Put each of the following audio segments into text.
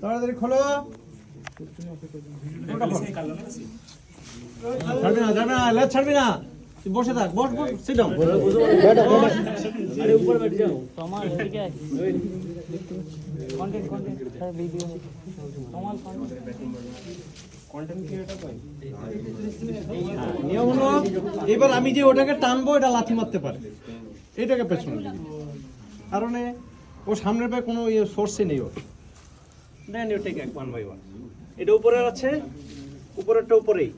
তাড়াতাড়ি খোলো। ছাড়বি না, যাবে না, লেজ ছাড়বি না, তুই বসে থাক, বস বস, সিট ডাউন। আরে উপর बैठ जाओ कमाल है क्या है कंटेंट सर वीडियो कमाल कंटेंट क्रिएटर भाई নিয়ম হলো এবার আমি যে ওটাকে টানবো এটা লাথি মারতে পারে, এটাকে পেছনে দিবি, কারণ ও সামনের পায়ে কোনো সোর্সই নেই ওর। দেন ইউ টেক এক ওয়ান বাই ওয়ান। এটা উপরে আছে, উপরেরটা উপরেই।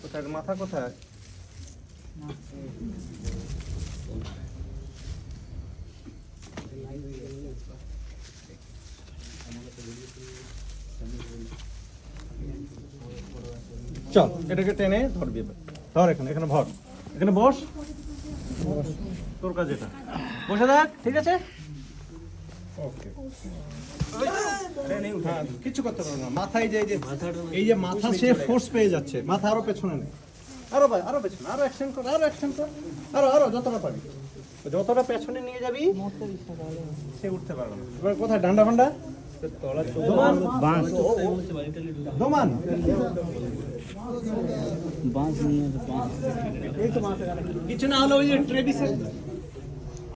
কোথায় মাথা কোথায়? চল এটাকে টেনে ধরবি, ধর এখানে, এখানে ভর, এখানে বস, তোর কাজ এটা, বসে থাক, ঠিক আছে? ওকে, কিছু করতে পারবো না। মাথায় যে এই যে মাথা সে ফোর্স পেয়ে যাচ্ছে, মাথা আরো পেছনে নেই, আরো ভাই আরো পেছনে, আরো অ্যাকশন কর, আরো অ্যাকশন কর, আরো আরো যতটা পারবি, যতটা পেছনে নিয়ে যাবি সে উঠতে পারবে না। এবার কোথায় ডান্ডা ফান্ডা? দোমান বাঁশ, দোমান বাঁশ নিয়ে, এই তো মাথা কিছু না হলে ওই যে ট্রেভিসের